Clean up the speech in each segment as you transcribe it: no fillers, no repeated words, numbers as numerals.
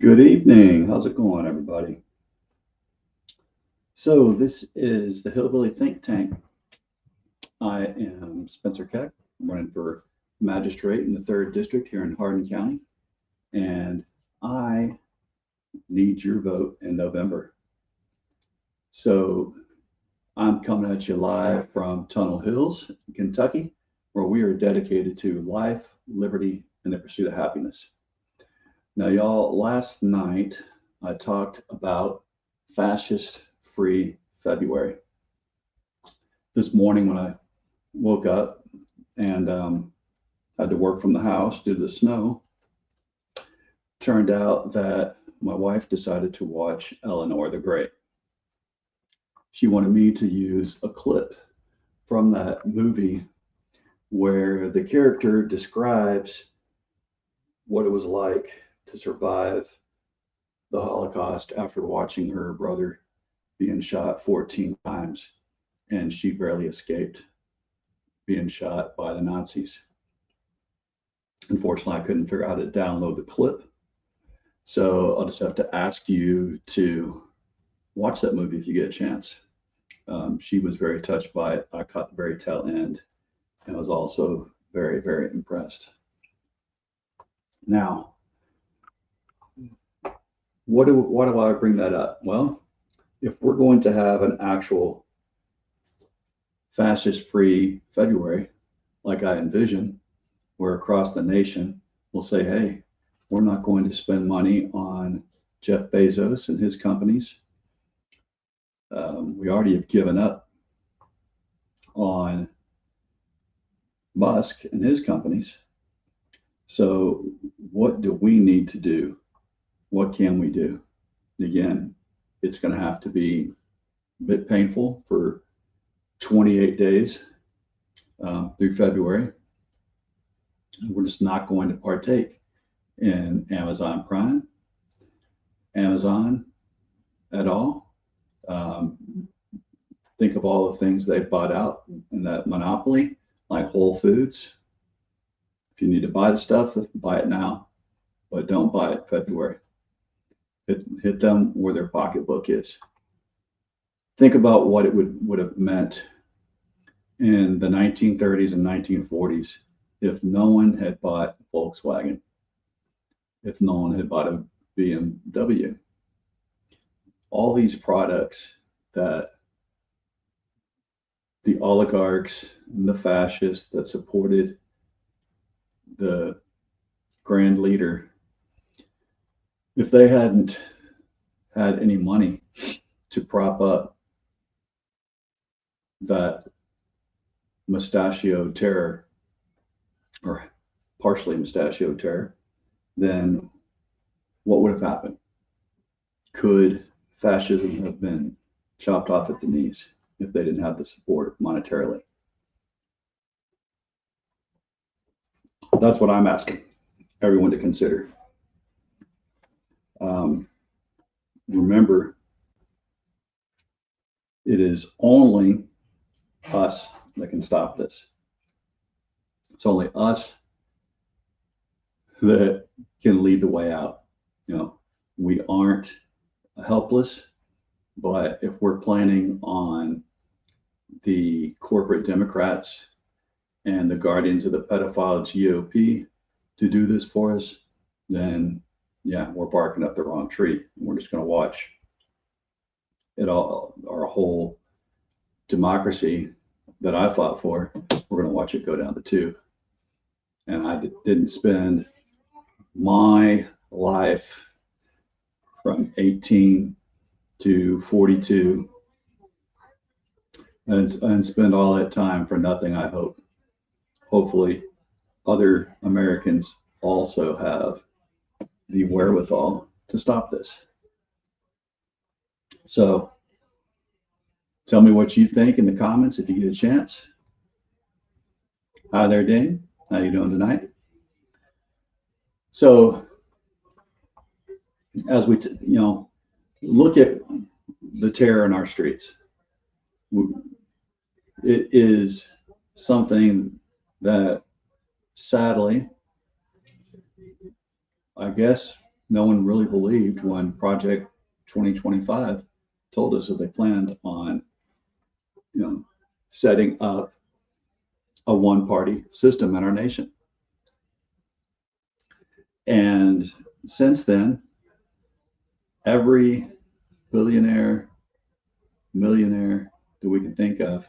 Good evening. How's it going, everybody? So this is the Hillbilly Think Tank. I am Spencer Keck. I'm running for magistrate in the 3rd District here in Hardin County, and I need your vote in November. So I'm coming at you live from Tunnel Hills, Kentucky, where we are dedicated to life, liberty, and the pursuit of happiness. Now, y'all, last night I talked about fascist-free February. This morning when I woke up and had to work from the house due to the snow, turned out that my wife decided to watch Eleanor the Great. She wanted me to use a clip from that movie where the character describes what it was like to survive the Holocaust after watching her brother being shot 14 times, and she barely escaped being shot by the Nazis. Unfortunately, I couldn't figure out how to download the clip, so I'll just have to ask you to watch that movie if you get a chance. She was very touched by it. I caught the very tail end and was also very, very impressed. Now, why do I bring that up? Well, if we're going to have an actual fascist-free February, like I envision, where across the nation we'll say, hey, we're not going to spend money on Jeff Bezos and his companies. We already have given up on Musk and his companies. So what do we need to do? What can we do? Again, it's going to have to be a bit painful for 28 days through February. We're just not going to partake in Amazon Prime, Amazon at all. Think of all the things they bought out in that monopoly, like Whole Foods. If you need to buy the stuff, buy it now, but don't buy it February. Hit them where their pocketbook is. Think about what it would have meant in the 1930s and 1940s if no one had bought Volkswagen, if no one had bought a BMW. All these products that the oligarchs and the fascists that supported the grand leader, if they hadn't had any money to prop up that mustachioed terror, or partially mustachioed terror, then what would have happened? Could fascism have been chopped off at the knees if they didn't have the support monetarily? That's what I'm asking everyone to consider. Remember, it is only us that can stop this. It's only us that can lead the way out. You know, we aren't helpless, but if we're planning on the corporate Democrats and the guardians of the pedophile GOP to do this for us, then yeah, we're barking up the wrong tree. We're just going to watch it all, our whole democracy that I fought for, we're going to watch it go down the tube. And I didn't spend my life from 18 to 42 and spend all that time for nothing, I hope. Hopefully, other Americans also have the wherewithal to stop this. So tell me what you think in the comments if you get a chance. Hi there, Dane. How you doing tonight? So as we, look at the terror in our streets, it is something that sadly, I guess no one really believed when Project 2025 told us that they planned on, setting up a one-party system in our nation. And since then, every billionaire, millionaire that we can think of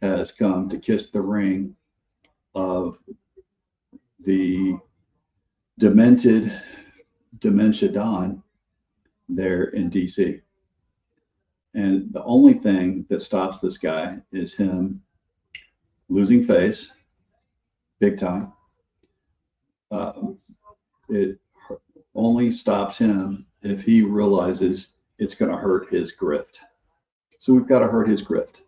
has come to kiss the ring of the demented dementia Don there in DC. And the only thing that stops this guy is him losing face big time. It only stops him if he realizes it's going to hurt his grift. So we've got to hurt his grift.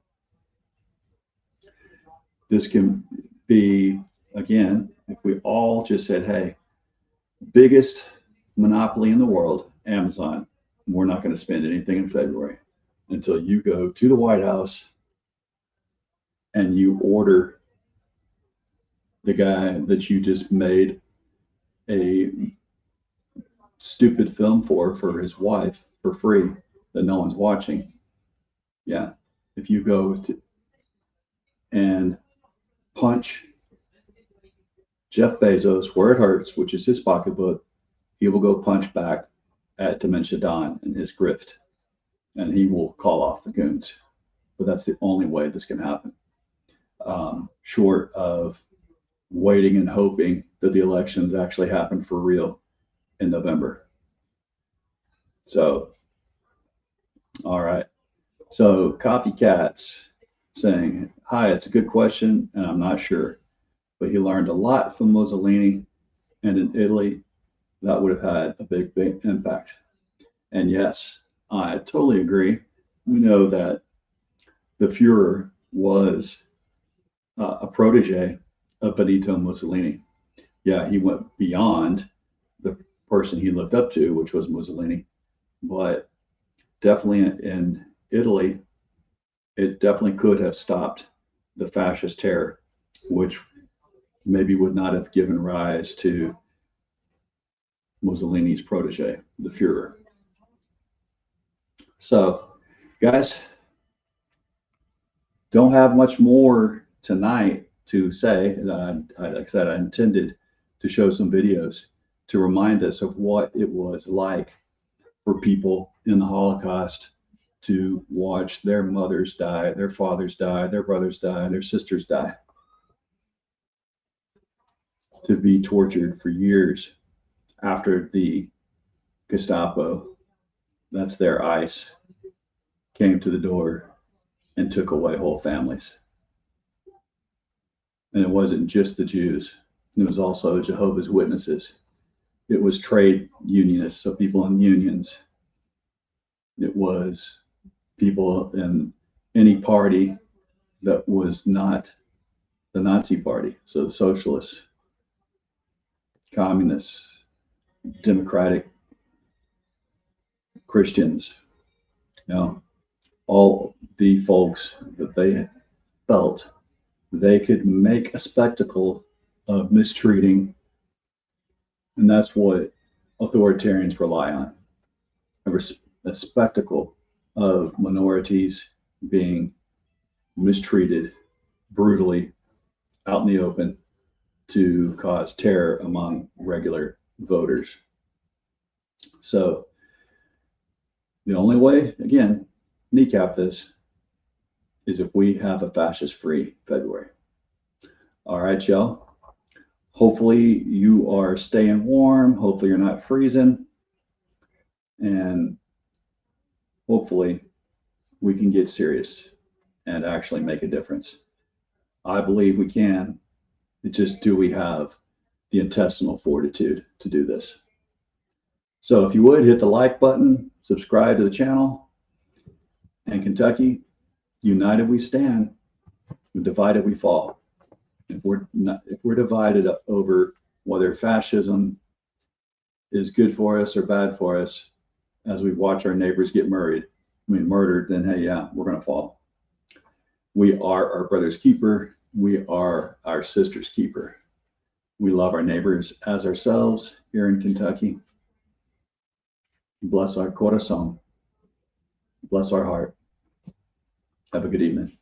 This can be, again, if we all just said, hey, biggest monopoly in the world, Amazon, we're not going to spend anything in February until you go to the White House and you order the guy that you just made a stupid film for his wife for free that no one's watching. Yeah, if you go to and punch Jeff Bezos where it hurts, which is his pocketbook, he will go punch back at Dementia Don and his grift, and he will call off the goons. But that's the only way this can happen, short of waiting and hoping that the elections actually happen for real in November. So, all right. So, Copycats saying, hi, it's a good question, and I'm not sure. But he learned a lot from Mussolini, and in Italy, that would have had a big impact. And yes, I totally agree. We know that the Fuhrer was a protege of Benito Mussolini. Yeah, he went beyond the person he looked up to, which was Mussolini. But definitely in Italy, it definitely could have stopped the fascist terror, which maybe would not have given rise to Mussolini's protege, the Fuhrer. So, guys, don't have much more tonight to say. Like I said, I intended to show some videos to remind us of what it was like for people in the Holocaust to watch their mothers die, their fathers die, their brothers die, their sisters die, to be tortured for years after the Gestapo, that's their ICE, came to the door and took away whole families. And it wasn't just the Jews, it was also Jehovah's Witnesses. It was trade unionists, so people in unions. It was people in any party that was not the Nazi party, so the socialists, communists, democratic Christians, all the folks that they felt they could make a spectacle of mistreating, and that's what authoritarians rely on, a spectacle of minorities being mistreated brutally out in the open to cause terror among regular voters. So the only way, again, kneecap this, is if we have a fascist-free February. All right, y'all. Hopefully you are staying warm. Hopefully you're not freezing. And hopefully we can get serious and actually make a difference. I believe we can. It's just, do we have the intestinal fortitude to do this? So if you would, hit the like button, subscribe to the channel. And Kentucky, united we stand, divided we fall. If we're divided over whether fascism is good for us or bad for us, as we watch our neighbors get murdered, then hey, yeah, we're going to fall. We are our brother's keeper. We are our sister's keeper. We love our neighbors as ourselves here in Kentucky. Bless our corazón. Bless our heart. Have a good evening.